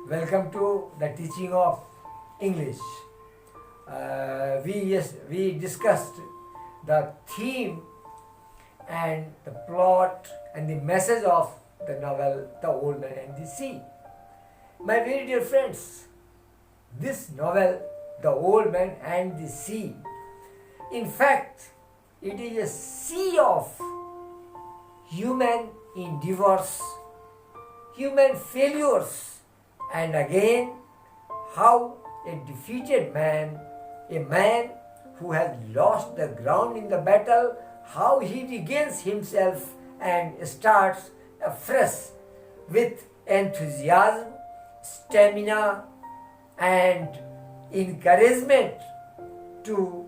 Welcome to the teaching of English. We discussed the theme and the plot and the message of the novel The Old Man and the Sea. My very dear friends, this novel, The Old Man and the Sea, in fact, it is a sea of human endeavors, human failures, and again how a defeated man, a man who has lost the ground in the battle, how he regains himself and starts afresh with enthusiasm, stamina, and encouragement to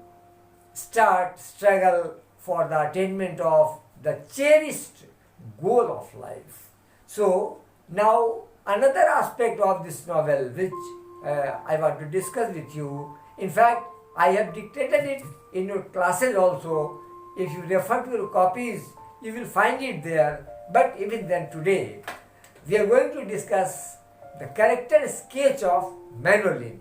start struggle for the attainment of the cherished goal of life. So now another aspect of this novel which I want to discuss with you. In fact, I have dictated it in your classes also. If you refer to your copies, you will find it there. But even then today, we are going to discuss the character sketch of Manolin.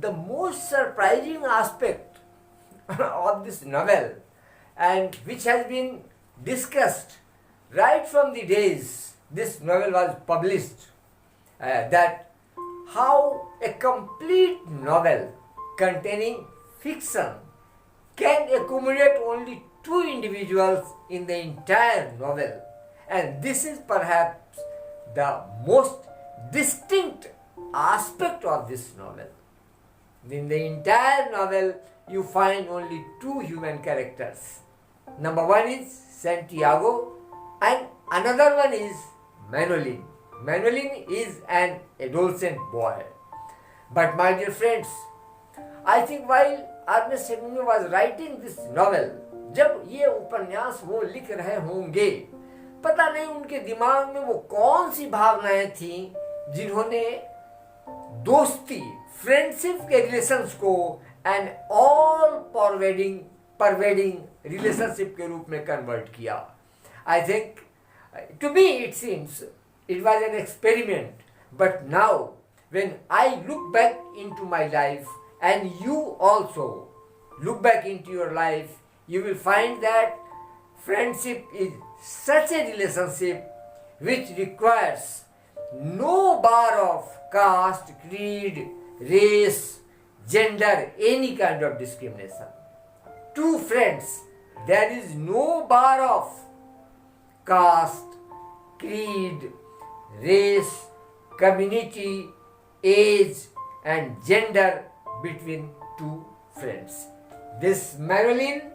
The most surprising aspect of this novel, and which has been discussed right from the days this novel was published, that how a complete novel containing fiction can accommodate only two individuals in the entire novel, and this is perhaps the most distinct aspect of this novel. In the entire novel, you find only two human characters. Number one is Santiago, and another one is Manolin. Manolin is an adolescent boy. But my dear friends, I think while Ernest Hemingway was writing this novel, जब ये उपन्यास वो लिख रहे होंगे, पता नहीं उनके दिमाग में वो कौन सी भावनाएं थी जिन्होंने दोस्ती, फ्रेंडशिप के रिलेशंस को एन ऑल परवेडिंग रिलेशनशिप के रूप में कन्वर्ट किया. I think to me it seems it was an experiment, but now when I look back into my life and you also look back into your life, you will find that friendship is such a relationship which requires no bar of caste, creed, race, gender, any kind of discrimination. Two friends, there is no bar of caste, creed, race, community, age and gender between two friends. This Manolin,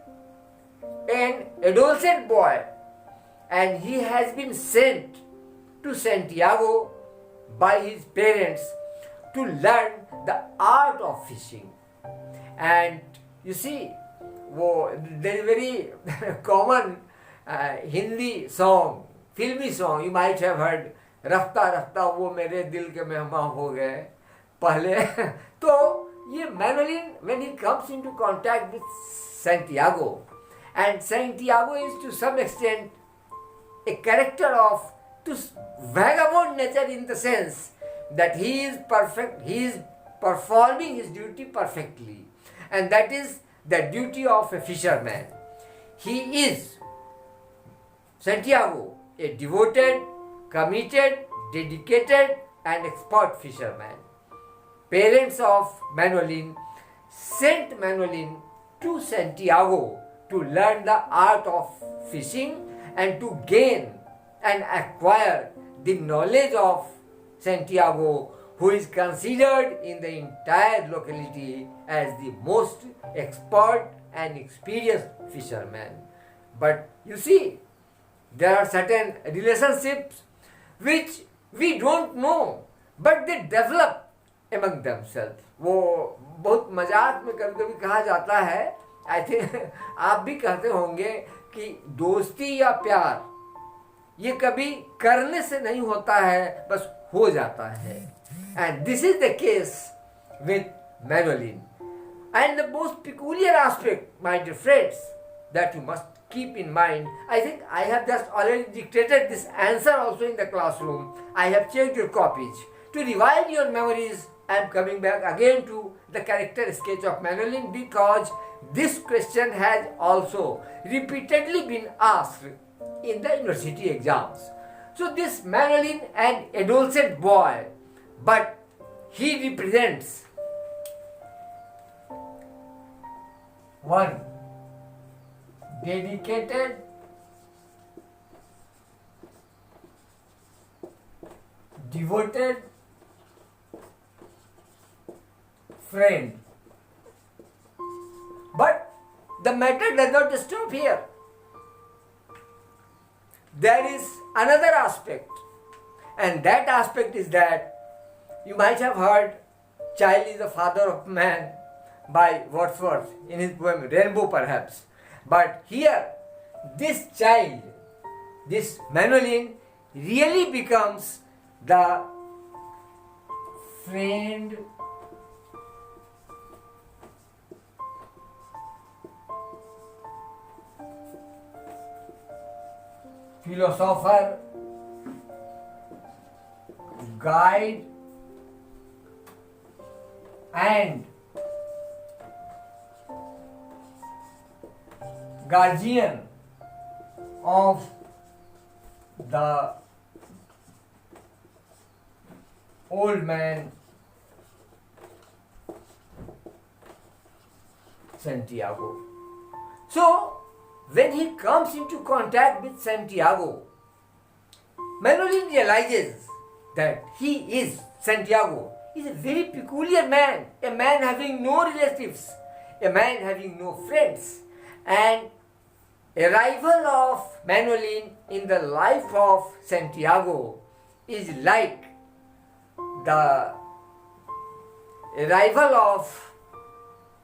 an adolescent boy, and he has been sent to Santiago by his parents to learn the art of fishing. And you see, there is a very common Hindi song, filmy song, you might have heard, रफ्ता रफ्ता वो मेरे दिल के मेहमान हो गए पहले. तो ये Manolin, when he comes into contact with Santiago, and Santiago is to some extent a character of this vagabond nature in the sense that he is perfect, he is performing his duty perfectly, and that is the duty of a fisherman. He is, Santiago, a devoted, committed, dedicated and expert fisherman. Parents of Manolin sent Manolin to Santiago to learn the art of fishing and to gain and acquire the knowledge of Santiago, who is considered in the entire locality as the most expert and experienced fisherman. But you see, there are certain relationships which we don't know, but they develop among themselves. वो बहुत मजाक में कभी कभी कहा जाता है, I think आप भी कहते होंगे, कि दोस्ती या प्यार ये कभी करने से नहीं होता है, बस हो जाता है. And this is the case with Manolin. And the most peculiar aspect, my dear friends, that you must keep in mind, I think I have just already dictated this answer also in the classroom. I have checked your copies. To revive your memories, I am coming back again to the character sketch of Manolin, because this question has also repeatedly been asked in the university exams. So this Manolin, an adolescent boy, but he represents one dedicated, devoted friend. But the matter does not stop here. There is another aspect, and that aspect is that you might have heard "Child is the father of man" by Wordsworth in his poem Rainbow, perhaps. But here, this child, this Manolin, really becomes the friend, philosopher, guide, and guardian of the old man Santiago. So, when he comes into contact with Santiago, Manolin realizes that he is Santiago. He is a very peculiar man, a man having no relatives, a man having no friends, and arrival of Manolin in the life of Santiago is like the arrival of,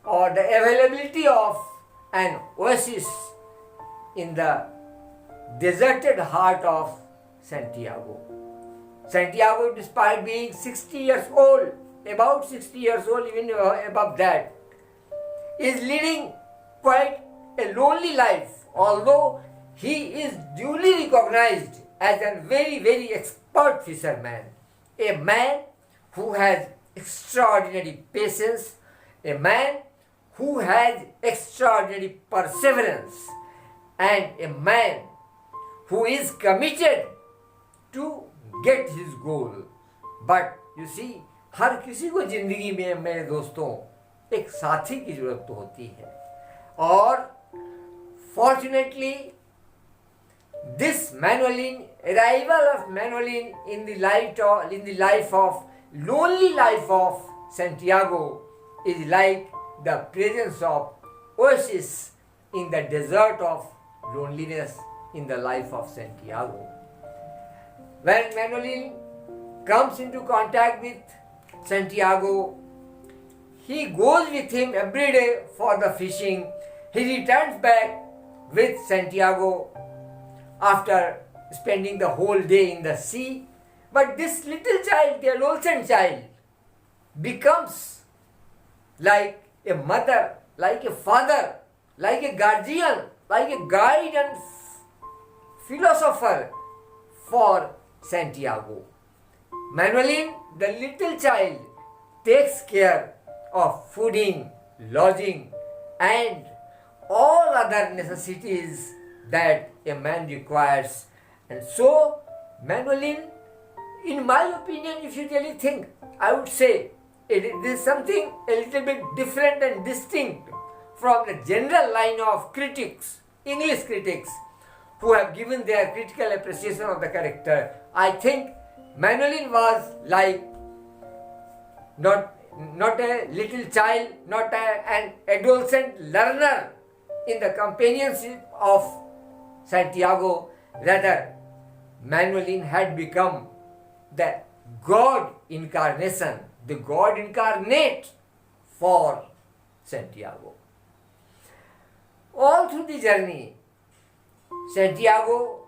or the availability of, an oasis in the deserted heart of Santiago. Santiago, despite being 60 years old, about 60 years old, even above that, is leading quite a lonely life, although he is duly recognized as a very, very expert fisherman, a man who has extraordinary patience, a man who has extraordinary perseverance, and a man who is committed to get his goal. But you see, हर किसी को जिंदगी में, मेरे दोस्तों, एक साथी की जरूरत तो होती है, और fortunately this Manolin, arrival of Manolin in the life of lonely life of Santiago is like the presence of oasis in the desert of loneliness in the life of Santiago. When Manolin comes into contact with Santiago, he goes with him every day for the fishing. He returns back with Santiago after spending the whole day in the sea. But this little child, the adolescent child, becomes like a mother, like a father, like a guardian, like a guide and philosopher for Santiago. Manolin, the little child, takes care of fooding, lodging, and all other necessities that a man requires. And so, Manolin, in my opinion, if you really think, I would say it is something a little bit different and distinct from the general line of critics, English critics, who have given their critical appreciation of the character. I think Manolin was like not a little child, not an adolescent learner in the companionship of Santiago. Rather, Manolin had become the God incarnation, the God incarnate for Santiago. All through the journey, Santiago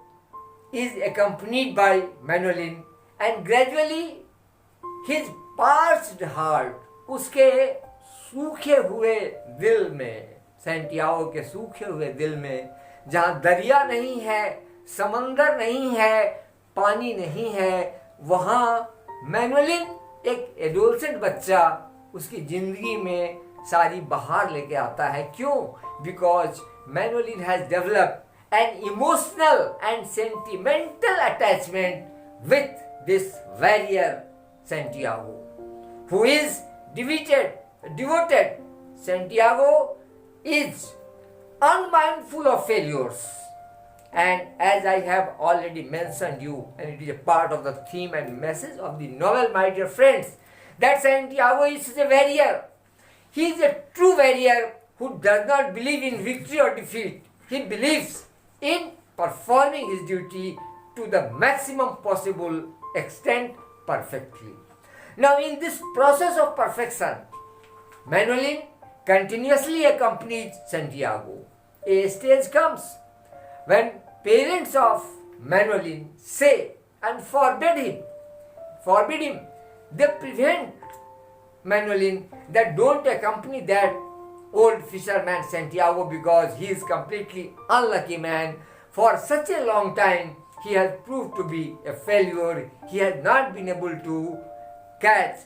is accompanied by Manolin, and gradually his parched heart, उसके सूखे हुए दिल में, Santiago के सूखे हुए दिल में, जहाँ दरिया नहीं है, समंदर नहीं है, पानी नहीं है, वहाँ मैनुअलिन एक एडोलसेंट बच्चा उसकी जिंदगी में सारी बहार लेके आता है. क्यों? Because Manolin has developed an emotional and sentimental attachment with this warrior Santiago, who is devoted. Santiago is unmindful of failures, and as I have already mentioned you, and it is a part of the theme and message of the novel, my dear friends, that Santiago is a warrior. He is a true warrior who does not believe in victory or defeat. He believes in performing his duty to the maximum possible extent perfectly. Now, in this process of perfection, Manolin continuously accompanies Santiago. A stage comes when parents of Manolin say and forbid him. They prevent Manolin that don't accompany that old fisherman Santiago because he is completely unlucky man. For such a long time, he has proved to be a failure. He has not been able to catch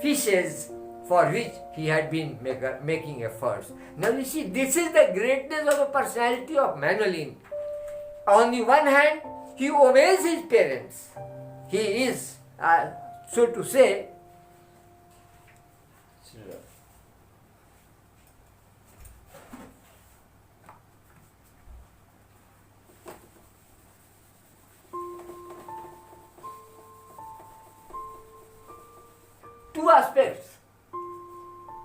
fishes for which he had been making efforts. Now you see, this is the greatness of the personality of Manolin. On the one hand, he obeys his parents. He is, so to say, two aspects.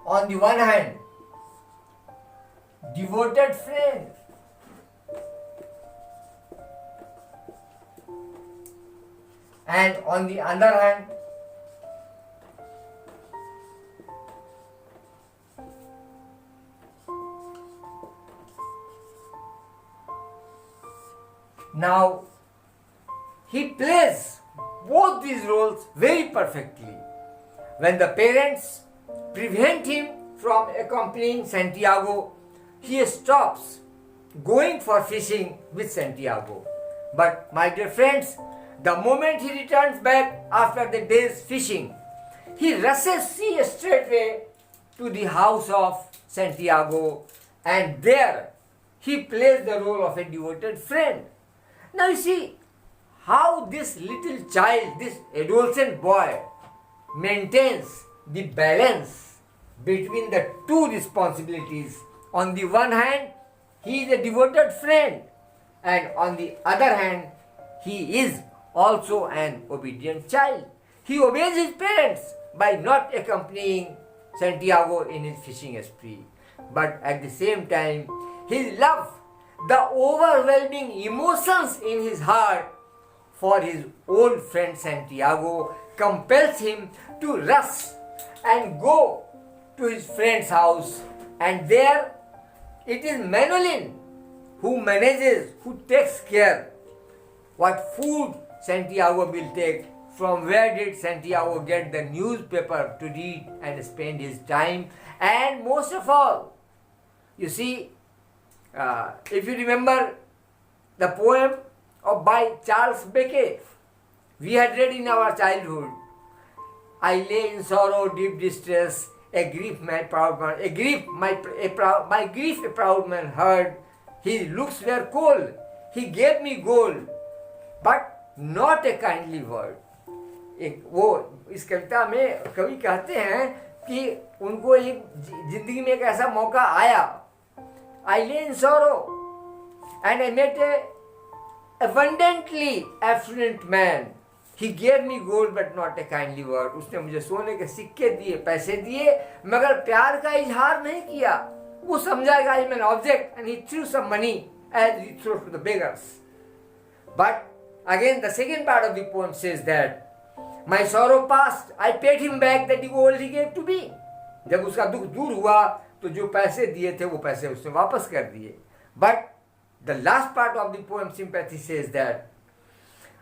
On the one hand, devoted friend, and on the other hand, now he plays both these roles very perfectly. When the parents prevent him from accompanying Santiago, he stops going for fishing with Santiago. But my dear friends, the moment he returns back after the day's fishing, he rushes straightway to the house of Santiago, and there he plays the role of a devoted friend. Now you see how this little child, this adolescent boy, maintains the balance between the two responsibilities. On the one hand, he is a devoted friend, and on the other hand, he is also an obedient child. He obeys his parents by not accompanying Santiago in his fishing spree. But at the same time, his love, the overwhelming emotions in his heart for his old friend Santiago, compels him to rush and go to his friend's house, and there it is Manolin who manages, who takes care what food Santiago will take, from where did Santiago get the newspaper to read and spend his time, and most of all, you see, if you remember the poem by Charles Beckett, we had read in our childhood, I lay in sorrow, deep distress, my grief a proud man heard, his looks were cold, he gave me gold, but not a kindly word. इस कविता में कवि कहते हैं कि उनको एक जिंदगी में एक ऐसा मौका आया, I lay in sorrow and I met a abundantly affluent man. He gave me gold but not a kindly word. उसने मुझे सोने के सिक्के दिए, पैसे दिए, मगर प्यार का इजहार नहीं किया. वो समझाएगा I am an object, and he threw some money as he threw to the beggars. But again, the second part of the poem says that My sorrow passed. I paid him back the gold he gave to me. जब उसका दुख दूर हुआ तो जो पैसे दिए थे वो पैसे उसने वापस कर दिए. But the last part of the poem Sympathy says that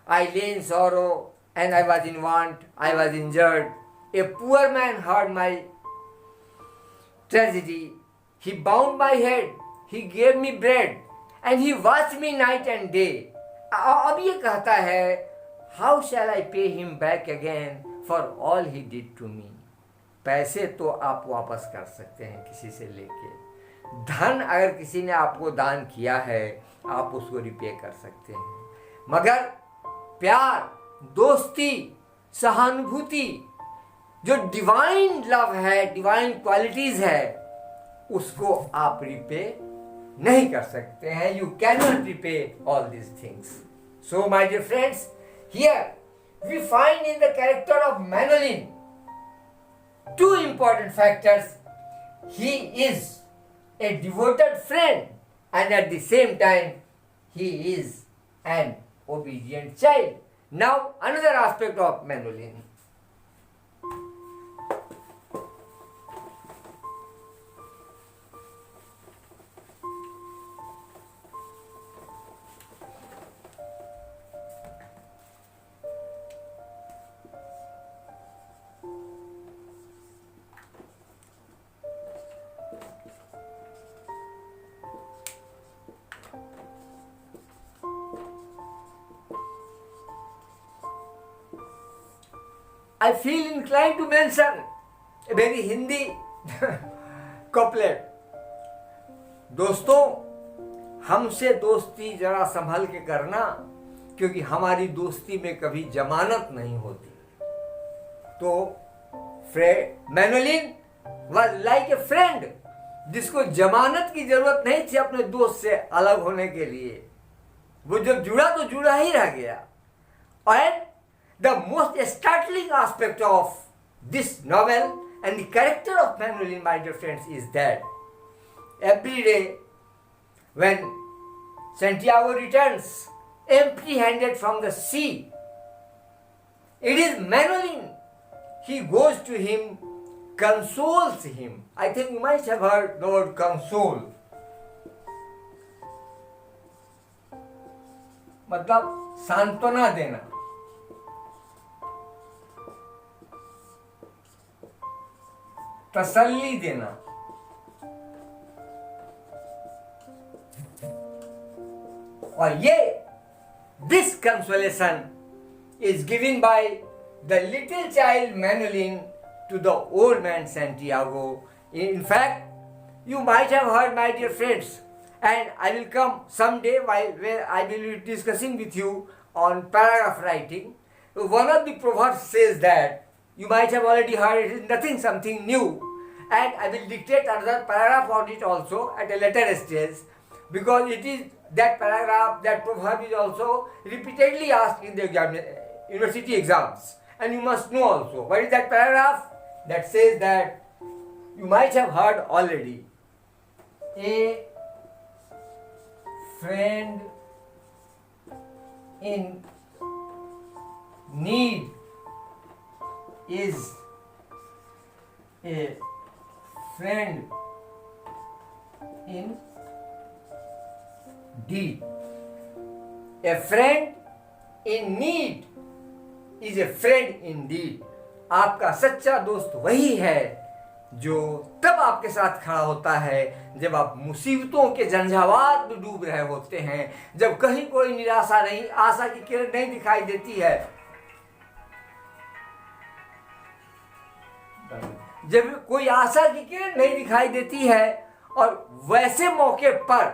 I lay in sorrow and I was in want, I was injured. A poor man heard my tragedy. He bound my head, he gave me bread and he watched me night and day. अब ये कहता है How shall I pay him back again for all he did to me? पैसे तो आप वापस कर सकते हैं किसी से लेके. धन अगर किसी ने आपको दान किया है आप उसको रिपे कर सकते हैं, मगर प्यार, दोस्ती, सहानुभूति, जो डिवाइन लव है, डिवाइन क्वालिटीज है, उसको आप रिपे नहीं कर सकते हैं. You can not repay all this things. So my dear friends, here we find in the character of Manolin two important factors. He is a devoted friend and at the same time he is an obedient child. Now another aspect of Manolin. I feel inclined to mention a very Hindi couplet. दोस्तों, हमसे दोस्ती जरा संभल के करना, क्योंकि हमारी दोस्ती में कभी जमानत नहीं होती. तो मैनोलिन was like a friend, जिसको जमानत की जरूरत नहीं थी अपने दोस्त से अलग होने के लिए. वो जब जुड़ा तो जुड़ा ही रह गया. And the most startling aspect of this novel and the character of Manolin, my dear friends, is that every day when Santiago returns empty-handed from the sea, it is Manolin. He goes to him, consoles him. I think you might have heard the word console. मतलब सांत्वना देना. तसल्ली देना. और ये this consolation is given by the little child Manolin to the old man Santiago. In fact, you might have heard, my dear friends, and I will come someday where I will be discussing with you on paragraph writing. One of the proverbs says that, you might have already heard, it is nothing something new, and I will dictate another paragraph on it also at a later stage, because it is that paragraph, that proverb is also repeatedly asked in the university exams, and you must know also. What is that paragraph? That says that, you might have heard already, a friend in need is a friend in deed. A friend in need is a friend indeed. आपका सच्चा दोस्त वही है जो तब आपके साथ खड़ा होता है जब आप मुसीबतों के झंझावात में डूब रहे होते हैं, जब कहीं कोई निराशा नहीं, आशा की किरण नहीं दिखाई देती है, जब कोई आशा की किरण नहीं दिखाई देती है, और वैसे मौके पर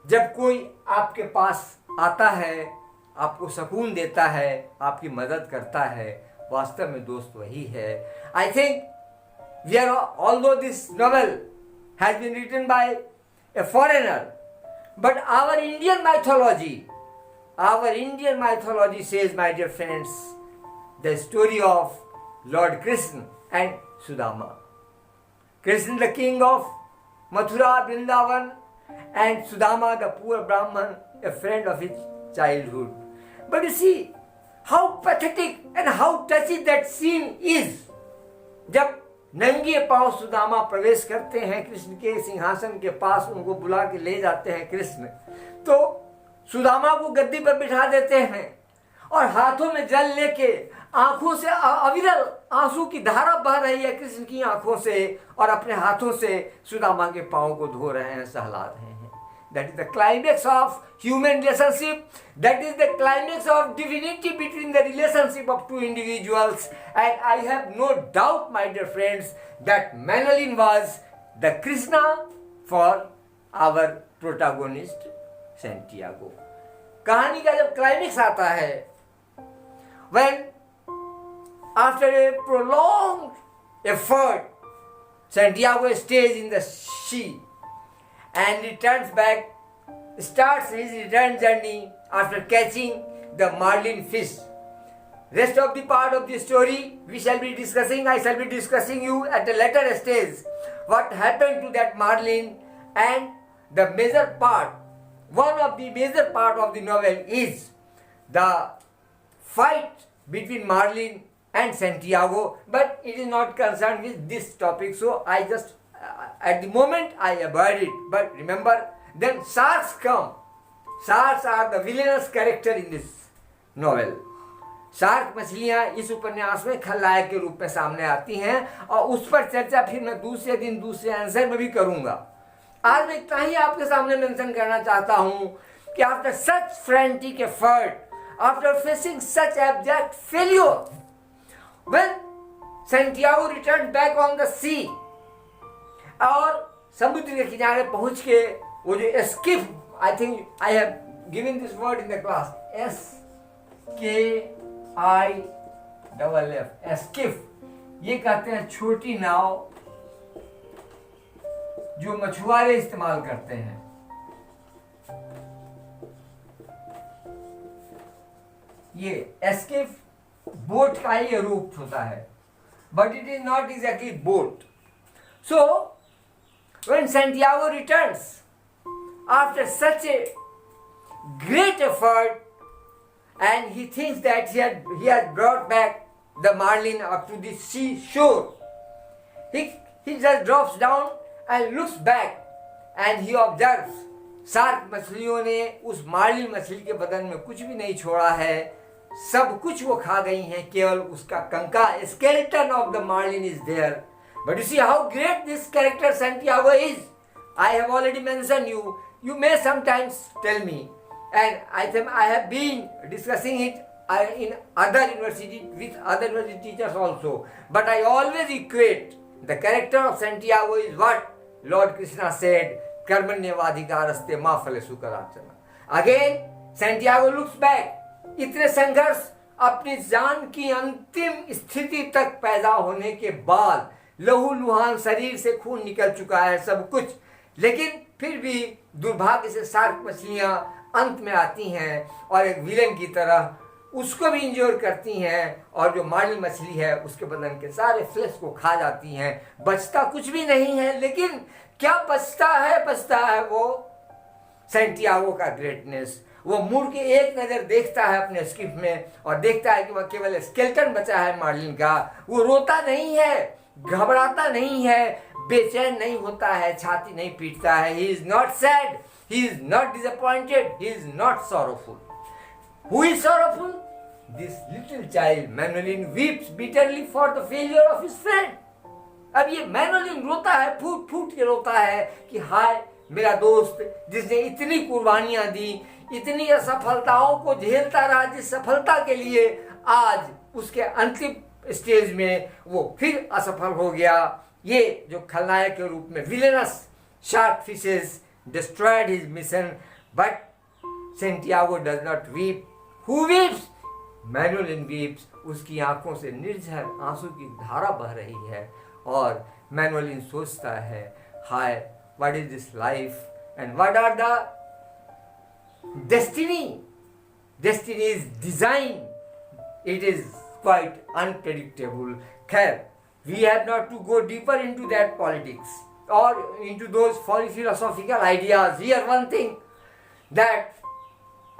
जब कोई आपके पास आता है, आपको सुकून देता है, आपकी मदद करता है, वास्तव में दोस्त वही है. I think we are, although this novel has been written by a foreigner, but our Indian mythology says, my dear friends, the story of Lord Krishna and Sudama. Krishna, the king of Mathura, Vrindavan, and Sudama, the poor Brahman, a friend of his childhood. But you see, how pathetic and how touchy that scene is. जब नंगे पांव सुदामा प्रवेश करते हैं कृष्ण के सिंहासन के पास, उनको बुला के ले जाते हैं कृष्ण, तो सुदामा को गद्दी पर बिठा देते हैं और हाथों में जल लेके आंखों से अविरल आंसू की धारा बह रही है कृष्ण की आंखों से, और अपने हाथों से सुदामा के पांव को धो रहे हैं, सहला रहे हैं। That is the climax of human relationship. That is the climax of divinity between the relationship of two individuals. And I have no doubt, my dear friends, that Manolin was the Krishna for our protagonist Santiago. कहानी का जब climax आता है, when after a prolonged effort, Santiago stays in the sea and returns back, starts his return journey after catching the marlin fish. Rest of the part of the story we shall be discussing. I shall be discussing you at a later stage what happened to that marlin, and the major part, one of the major part of the novel is the fight between Marlin and Santiago, but it is not concerned with this topic, so I just at the moment I avoid it. But remember, then sharks come. Sharks are the villainous character in this novel. Shark मछलियां इस उपन्यास में खलनायक के रूप में सामने आती हैं, और उस पर चर्चा फिर मैं दूसरे दिन दूसरे आंसर में भी करूंगा। आज मैं इतना ही आपके सामने मेंशन करना चाहता हूं कि after such frantic effort, after facing such abject failure, when Santiago return back on the sea, और समुद्र के किनारे पहुंच के वो जो skiff, I think I have given this word in the class, SKIFF, skiff, ये कहते हैं छोटी नाव जो मछुआरे इस्तेमाल करते हैं। ये एस्किफ बोट का ही रूप होता है, but it is not exactly boat. So when Santiago returns after such a great effort, and he thinks that he has brought back the marlin up to the seashore, he just drops down and looks back and he observes shark मछलियों ने उस Marlin मछली के बदन में कुछ भी नहीं छोड़ा है, सब कुछ वो खा गई हैं, केवल उसका कंकाल, skeleton of the marlin is there. But you see how great this character Santiago is. I have already mentioned you. You may sometimes tell me, and I have been discussing it in other university with other university teachers also. But I always equate the character of Santiago is what Lord Krishna said, कर्मण्येवाधिकारस्ते मा फलेषु कदाचन. Again, Santiago looks back. इतने संघर्ष, अपनी जान की अंतिम स्थिति तक पैदा होने के बाद, लहू लुहान शरीर से खून निकल चुका है, सब कुछ, लेकिन फिर भी दुर्भाग्य से शार्क मछलियां अंत में आती हैं और एक विलेन की तरह उसको भी इंजोर करती हैं, और जो मार्लिन मछली है उसके बदन के सारे फ्लेश को खा जाती हैं। बचता कुछ भी नहीं है, लेकिन क्या बचता है वो सैंटियागो का ग्रेटनेस। वो मुड़ के एक नजर देखता है अपने स्किप में और देखता है कि वह केवल स्केलेटन बचा है मार्लिन का। वो रोता नहीं है, घबराता नहीं है, बेचैन नहीं होता है, छाती नहीं पीटता है। He is not sad, he is not disappointed, he is not sorrowful. Who is sorrowful? This little child Manolin weeps bitterly for the failure of his friend. अब ये मैनोलिन रोता है, फूट फूट के रोता है कि हाय मेरा दोस्त जिसने इतनी कुर्बानियां दी, इतनी असफलताओं को झेलता रहा, जिस सफलता के लिए आज उसके अंतिम स्टेज में वो फिर असफल हो गया। ये जो खलनायक के रूप में villainous shark fishes destroyed his mission, but Santiago does not weep. Who weeps? Manolin weeps. उसकी आंखों से निर्झर आंसू की धारा बह रही है और मैनोलिन सोचता है, हाय what is this life and what are the destiny is design, it is quite unpredictable. Khair, we have not to go deeper into that politics or into those philosophical ideas. Here one thing, that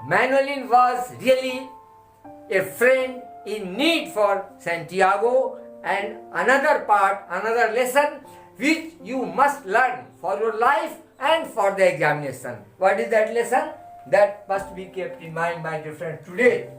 Manolin was really a friend in need for Santiago, and another part, another lesson which you must learn for your life and for the examination. What is that lesson? That must be kept in mind, my dear friends, today.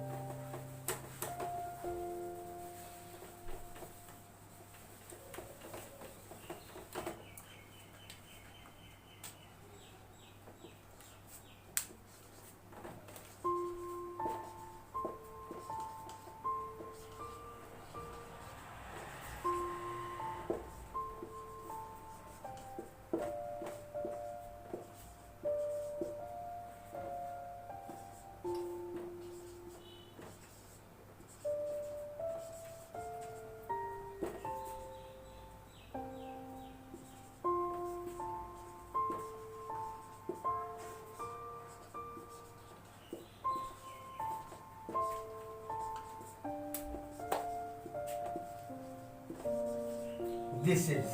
This is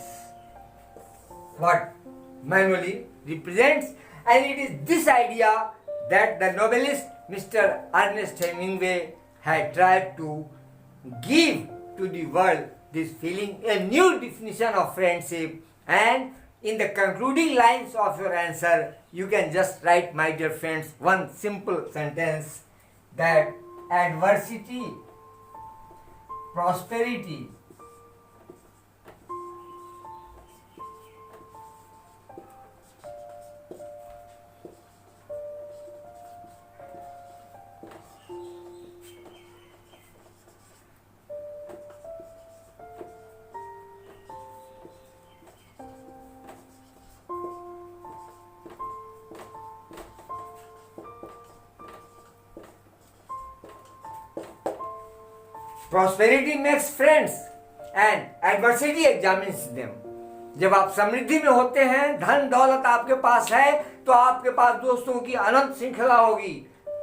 what Manolin represents, and it is this idea that the novelist Mr. Ernest Hemingway had tried to give to the world, this feeling, a new definition of friendship. And in the concluding lines of your answer, you can just write, my dear friends, one simple sentence, that adversity, prosperity, prosperity makes friends and adversity examines them. जब आप समृद्धि में होते हैं, धन दौलत आपके पास है, तो आपके पास दोस्तों की अनंत श्रृंखला होगी.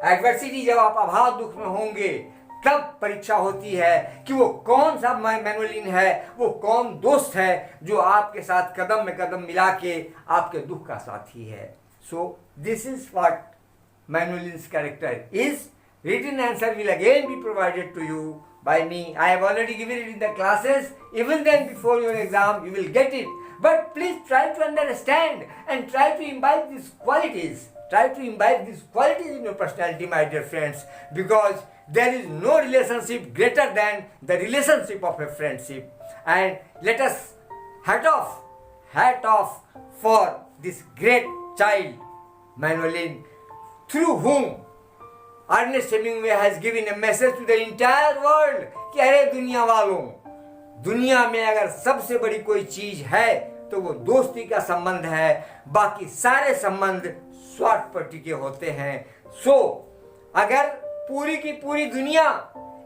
एडवर्सिटी, जब आप अभाव दुख में होंगे, तब परीक्षा होती है कि वो कौन सा मैनुअलिन है, वो कौन दोस्त है जो आपके साथ कदम में कदम मिला के आपके दुख का साथी है. So this is what Manuelin's character is. Written answer will again be provided to you by me. I have already given it in the classes. Even then, before your exam, you will get it. But please try to understand and try to imbibe these qualities. Try to imbibe these qualities in your personality, my dear friends, because there is no relationship greater than the relationship of a friendship. And let us hat off for this great child, Manolin, through whom Ernest Hemingway has given a message to the entire world कि अरे दुनिया वालों, दुनिया में अगर सबसे बड़ी कोई चीज है तो वो दोस्ती का संबंध है. बाकी सारे संबंध स्वार्थ पर टिके होते हैं. सो अगर पूरी की पूरी दुनिया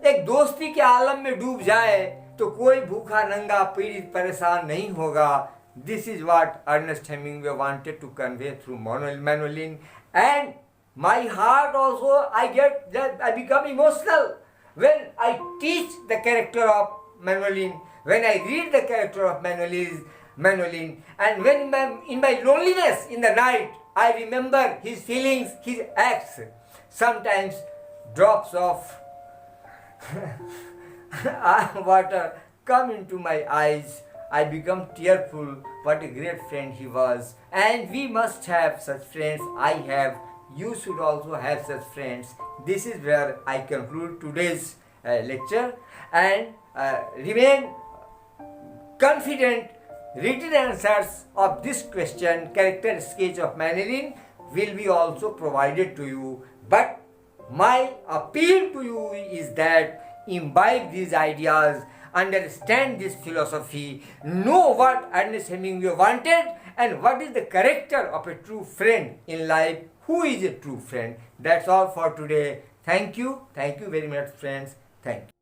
एक दोस्ती के आलम में डूब जाए तो कोई भूखा नंगा पीड़ित परेशान नहीं होगा. This is what Ernest Hemingway wanted to convey through Manolin. And my heart also, I become emotional when I teach the character of Manolin, when I read the character of Manolin, and when in my loneliness in the night, I remember his feelings, his acts. Sometimes drops of water come into my eyes. I become tearful. What a great friend he was. And we must have such friends. I have. You should also have such friends. This is where I conclude today's lecture, and remain confident. Written answers of this question, character sketch of Manolin, will be also provided to you. But my appeal to you is that imbibe these ideas, understand this philosophy, know what Ernest Hemingway wanted and what is the character of a true friend in life. Who is a true friend? That's all for today. Thank you very much, friends. Thank you.